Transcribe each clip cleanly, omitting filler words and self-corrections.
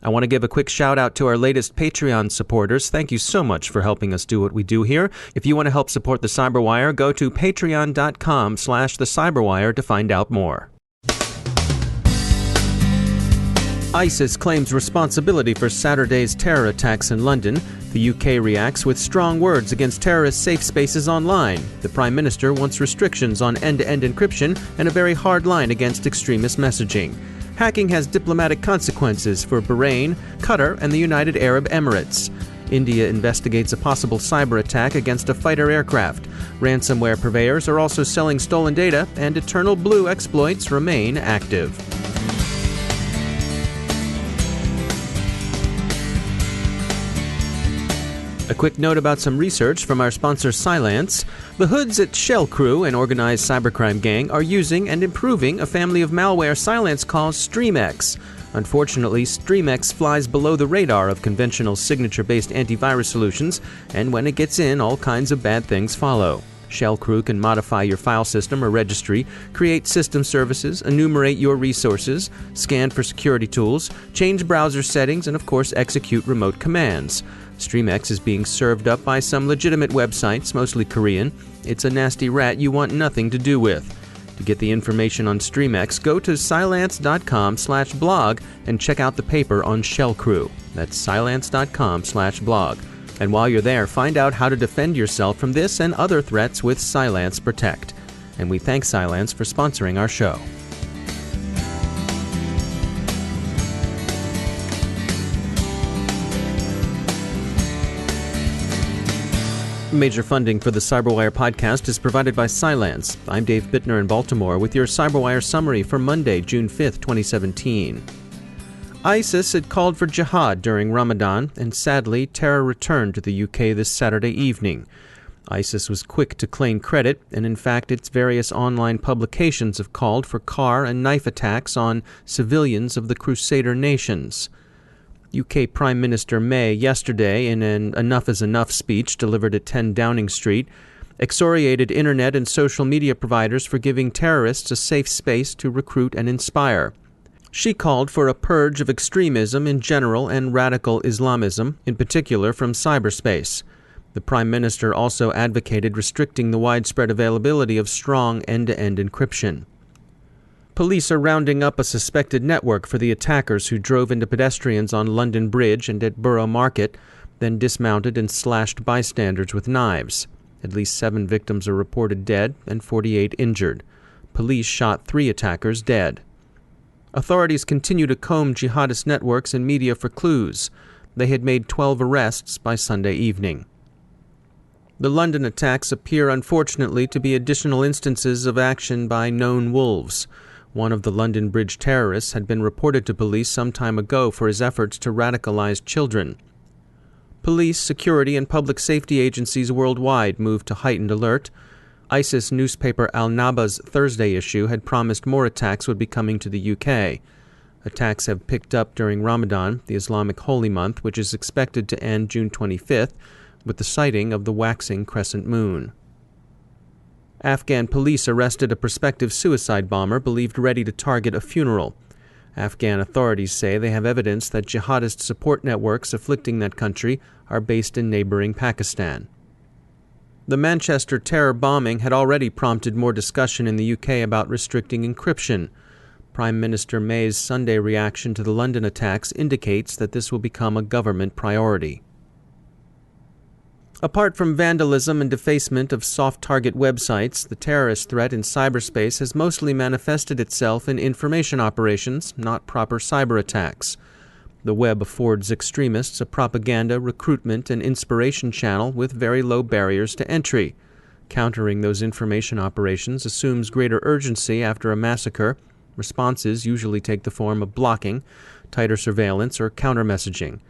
I want to give a quick shout out to our latest Patreon supporters. Thank you so much for helping us do what we do here. If you want to help support the Cyberwire, go to patreon.com/thecyberwire to find out more. ISIS claims responsibility for Saturday's terror attacks in London. The UK reacts with strong words against terrorist safe spaces online. The Prime Minister wants restrictions on end-to-end encryption and a very hard line against extremist messaging. Hacking has diplomatic consequences for Bahrain, Qatar, and the United Arab Emirates. India investigates a possible cyber attack against a fighter aircraft. Ransomware purveyors are also selling stolen data, and EternalBlue exploits remain active. A quick note about some research from our sponsor Cylance. The hoods at Shell Crew, an organized cybercrime gang, are using and improving a family of malware Cylance calls StreamX. Unfortunately, StreamX flies below the radar of conventional signature-based antivirus solutions, and when it gets in, all kinds of bad things follow. Shell Crew can modify your file system or registry, create system services, enumerate your resources, scan for security tools, change browser settings, and of course execute remote commands. StreamX is being served up by some legitimate websites, mostly Korean. It's a nasty rat you want nothing to do with. To get the information on StreamX, go to cylance.com/blog and check out the paper on Shell Crew. That's cylance.com/blog. And while you're there, find out how to defend yourself from this and other threats with Cylance Protect. And we thank Cylance for sponsoring our show. Major funding for the Cyberwire podcast is provided by Cylance. I'm Dave Bittner in Baltimore with your Cyberwire summary for Monday, June 5th, 2017. ISIS had called for jihad during Ramadan, and sadly, terror returned to the UK this Saturday evening. ISIS was quick to claim credit, and in fact its various online publications have called for car and knife attacks on civilians of the Crusader nations. UK Prime Minister May yesterday, in an Enough is Enough speech delivered at 10 Downing Street, excoriated internet and social media providers for giving terrorists a safe space to recruit and inspire. She called for a purge of extremism in general and radical Islamism, in particular from cyberspace. The Prime Minister also advocated restricting the widespread availability of strong end-to-end encryption. Police are rounding up a suspected network for the attackers who drove into pedestrians on London Bridge and at Borough Market, then dismounted and slashed bystanders with knives. At least 7 victims are reported dead and 48 injured. Police shot 3 attackers dead. Authorities continue to comb jihadist networks and media for clues. They had made 12 arrests by Sunday evening. The London attacks appear unfortunately to be additional instances of action by known wolves. One of the London Bridge terrorists had been reported to police some time ago for his efforts to radicalize children. Police, security, and public safety agencies worldwide moved to heightened alert. ISIS newspaper Al-Naba's Thursday issue had promised more attacks would be coming to the UK. Attacks have picked up during Ramadan, the Islamic holy month, which is expected to end June 25th, with the sighting of the waxing crescent moon. Afghan police arrested a prospective suicide bomber believed ready to target a funeral. Afghan authorities say they have evidence that jihadist support networks afflicting that country are based in neighboring Pakistan. The Manchester terror bombing had already prompted more discussion in the UK about restricting encryption. Prime Minister May's Sunday reaction to the London attacks indicates that this will become a government priority. Apart from vandalism and defacement of soft-target websites, the terrorist threat in cyberspace has mostly manifested itself in information operations, not proper cyber attacks. The web affords extremists a propaganda, recruitment, and inspiration channel with very low barriers to entry. Countering those information operations assumes greater urgency after a massacre. Responses usually take the form of blocking, tighter surveillance, or counter-messaging.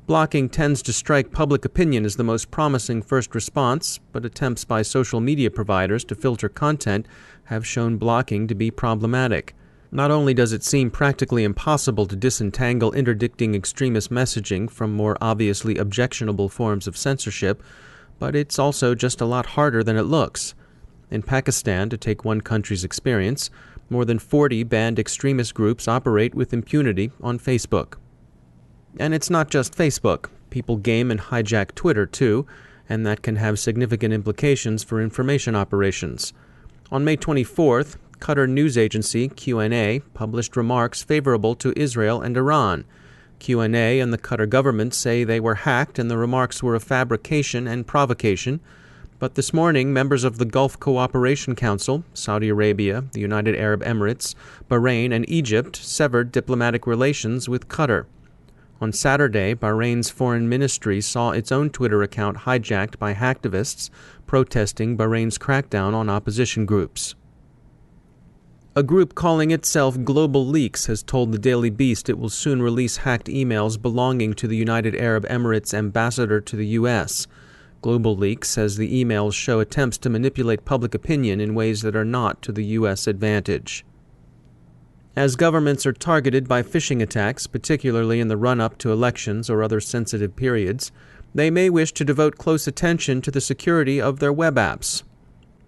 Blocking tends to strike public opinion as the most promising first response, but attempts by social media providers to filter content have shown blocking to be problematic. Not only does it seem practically impossible to disentangle interdicting extremist messaging from more obviously objectionable forms of censorship, but it's also just a lot harder than it looks. In Pakistan, to take one country's experience, more than 40 banned extremist groups operate with impunity on Facebook. And it's not just Facebook. People game and hijack Twitter, too, and that can have significant implications for information operations. On May 24th, Qatar news agency QNA published remarks favorable to Israel and Iran. QNA and the Qatar government say they were hacked and the remarks were a fabrication and provocation. But this morning, members of the Gulf Cooperation Council, Saudi Arabia, the United Arab Emirates, Bahrain, and Egypt severed diplomatic relations with Qatar. On Saturday, Bahrain's foreign ministry saw its own Twitter account hijacked by hacktivists protesting Bahrain's crackdown on opposition groups. A group calling itself Global Leaks has told the Daily Beast it will soon release hacked emails belonging to the United Arab Emirates ambassador to the U.S. Global Leaks says the emails show attempts to manipulate public opinion in ways that are not to the U.S. advantage. As governments are targeted by phishing attacks, particularly in the run-up to elections or other sensitive periods, they may wish to devote close attention to the security of their web apps.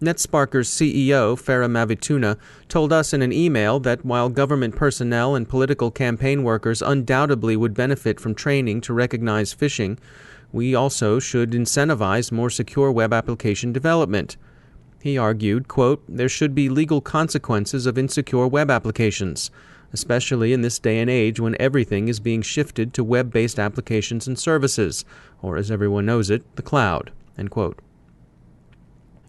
NetSparker's CEO, Farah Mavituna, told us in an email that while government personnel and political campaign workers undoubtedly would benefit from training to recognize phishing, we also should incentivize more secure web application development. He argued, quote, there should be legal consequences of insecure web applications, especially in this day and age when everything is being shifted to web-based applications and services, or as everyone knows it, the cloud, end quote.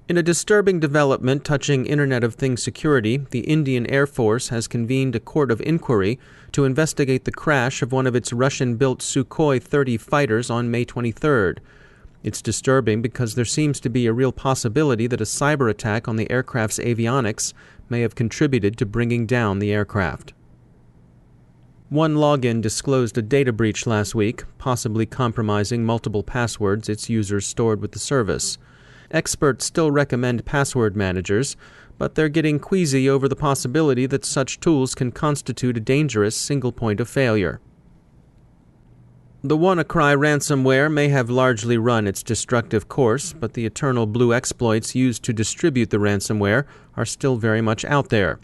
In a disturbing development touching Internet of Things security, the Indian Air Force has convened a court of inquiry to investigate the crash of one of its Russian-built Sukhoi 30 fighters on May 23rd. It's disturbing because there seems to be a real possibility that a cyber attack on the aircraft's avionics may have contributed to bringing down the aircraft. One login disclosed a data breach last week, possibly compromising multiple passwords its users stored with the service. Experts still recommend password managers, but they're getting queasy over the possibility that such tools can constitute a dangerous single point of failure. The WannaCry ransomware may have largely run its destructive course, but the EternalBlue exploits used to distribute the ransomware are still very much out there.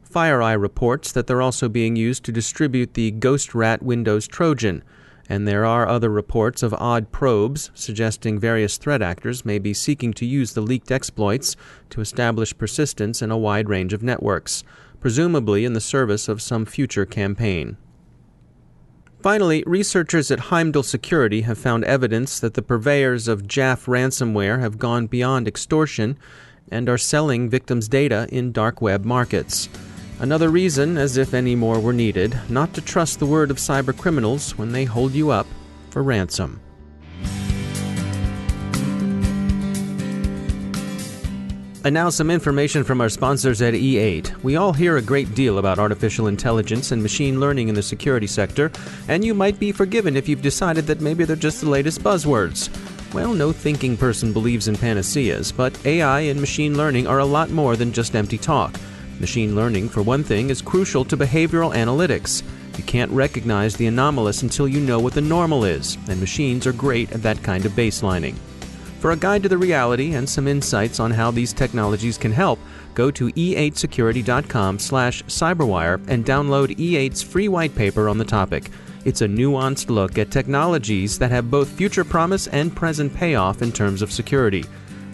FireEye reports that they're also being used to distribute the Ghost Rat Windows Trojan, and there are other reports of odd probes suggesting various threat actors may be seeking to use the leaked exploits to establish persistence in a wide range of networks, presumably in the service of some future campaign. Finally, researchers at Heimdall Security have found evidence that the purveyors of JAF ransomware have gone beyond extortion and are selling victims' data in dark web markets. Another reason, as if any more were needed, not to trust the word of cybercriminals when they hold you up for ransom. And now some information from our sponsors at E8. We all hear a great deal about artificial intelligence and machine learning in the security sector, and you might be forgiven if you've decided that maybe they're just the latest buzzwords. Well, no thinking person believes in panaceas, but AI and machine learning are a lot more than just empty talk. Machine learning, for one thing, is crucial to behavioral analytics. You can't recognize the anomalous until you know what the normal is, and machines are great at that kind of baselining. For a guide to the reality and some insights on how these technologies can help, go to e8security.com/cyberwire and download E8's free white paper on the topic. It's a nuanced look at technologies that have both future promise and present payoff in terms of security.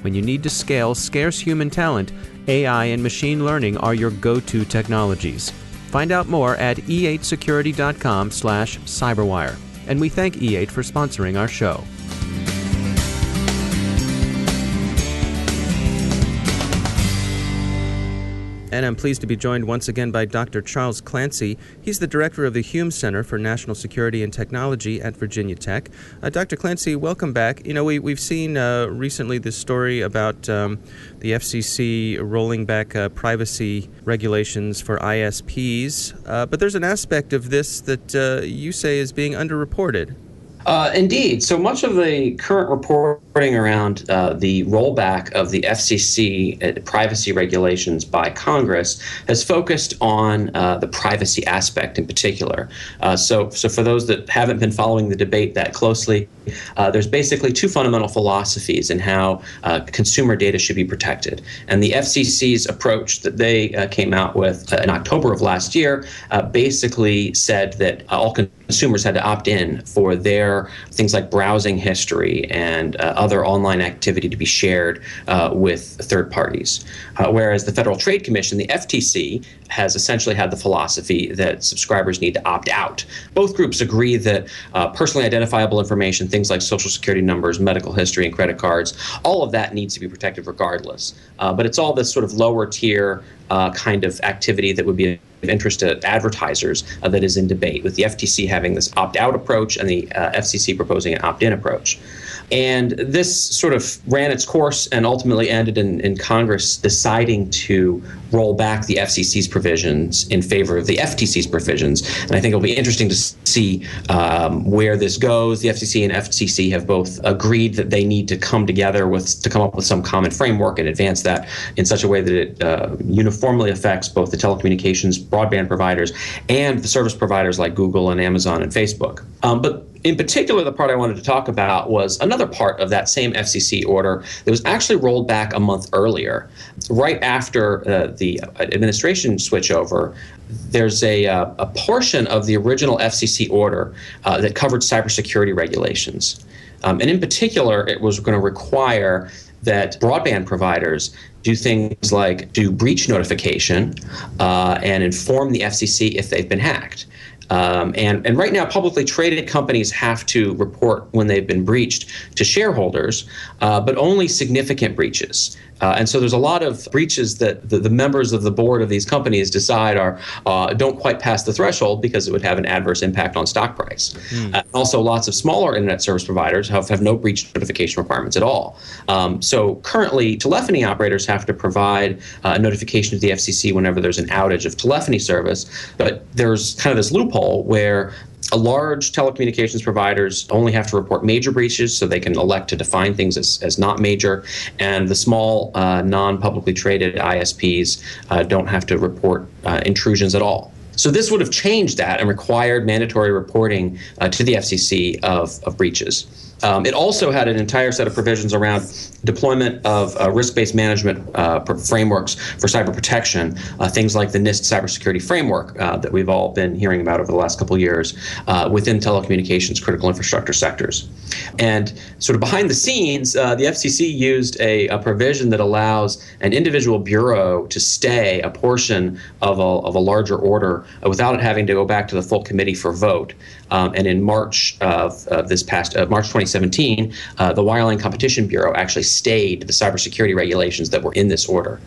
When you need to scale scarce human talent, AI and machine learning are your go-to technologies. Find out more at e8security.com/cyberwire. And we thank E8 for sponsoring our show. And I'm pleased to be joined once again by Dr. Charles Clancy. He's the director of the Hume Center for National Security and Technology at Virginia Tech. Dr. Clancy, welcome back. You know, we've seen recently this story about the FCC rolling back privacy regulations for ISPs, but there's an aspect of this that you say is being underreported. Indeed. So much of the current reporting reporting around the rollback of the FCC privacy regulations by Congress has focused on the privacy aspect in particular. So for those that haven't been following the debate that closely, there's basically two fundamental philosophies in how consumer data should be protected. And the FCC's approach that they came out with in October of last year basically said that all consumers had to opt in for their things like browsing history and other online activity to be shared with third parties. Whereas the Federal Trade Commission, the FTC, has essentially had the philosophy that subscribers need to opt out. Both groups agree that personally identifiable information, things like social security numbers, medical history, and credit cards, all of that needs to be protected regardless. But it's all this sort of lower tier kind of activity that would be of interest to advertisers that is in debate, with the FTC having this opt-out approach and the FCC proposing an opt-in approach. And this sort of ran its course and ultimately ended in Congress deciding to roll back the FCC's provisions in favor of the FTC's provisions. And I think it'll be interesting to see where this goes. The FCC and FTC have both agreed that they need to come together to come up with some common framework and advance that in such a way that it uniformly affects both the telecommunications broadband providers and the service providers like Google and Amazon and Facebook. But in particular, the part I wanted to talk about was another part of that same FCC order that was actually rolled back a month earlier. Right after the administration switchover, there's a portion of the original FCC order that covered cybersecurity regulations. And in particular, it was going to require that broadband providers do things like do breach notification and inform the FCC if they've been hacked. And right now, publicly traded companies have to report when they've been breached to shareholders, but only significant breaches. And so there's a lot of breaches that the members of the board of these companies decide don't quite pass the threshold because it would have an adverse impact on stock price. Also, lots of smaller internet service providers have no breach notification requirements at all. So currently, telephony operators have to provide a notification to the FCC whenever there's an outage of telephony service. But there's kind of this loophole where large telecommunications providers only have to report major breaches, so they can elect to define things as not major, and the small non-publicly traded ISPs don't have to report intrusions at all. So this would have changed that and required mandatory reporting to the FCC of breaches. It also had an entire set of provisions around deployment of risk-based management frameworks for cyber protection, things like the NIST cybersecurity framework that we've all been hearing about over the last couple of years within telecommunications critical infrastructure sectors. And sort of behind the scenes, the FCC used a provision that allows an individual bureau to stay a portion of a larger order without it having to go back to the full committee for vote. And in March of this past March 2017, the Wireline Competition Bureau actually stayed the cybersecurity regulations that were in this order.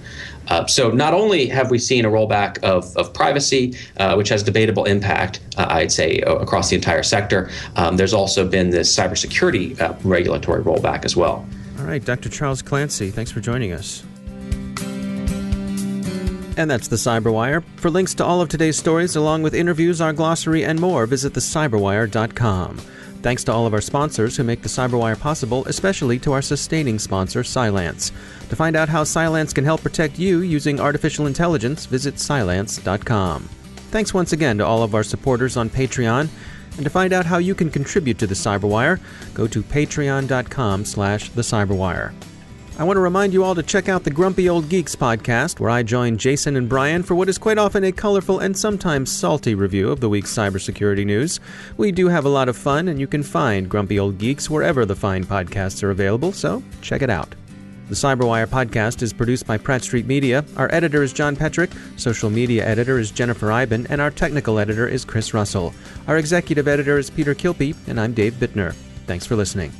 So not only have we seen a rollback of privacy, which has debatable impact, I'd say, across the entire sector, there's also been this cybersecurity regulatory rollback as well. All right, Dr. Charles Clancy, thanks for joining us. And that's the Cyberwire. For links to all of today's stories, along with interviews, our glossary, and more, visit thecyberwire.com. Thanks to all of our sponsors who make the Cyberwire possible, especially to our sustaining sponsor, Cylance. To find out how Cylance can help protect you using artificial intelligence, visit Cylance.com. Thanks once again to all of our supporters on Patreon. And to find out how you can contribute to the Cyberwire, go to patreon.com/thecyberwire. I want to remind you all to check out the Grumpy Old Geeks podcast, where I join Jason and Brian for what is quite often a colorful and sometimes salty review of the week's cybersecurity news. We do have a lot of fun, and you can find Grumpy Old Geeks wherever the fine podcasts are available, so check it out. The Cyberwire podcast is produced by Pratt Street Media. Our editor is John Petrick, social media editor is Jennifer Iben, and our technical editor is Chris Russell. Our executive editor is Peter Kilpie, and I'm Dave Bittner. Thanks for listening.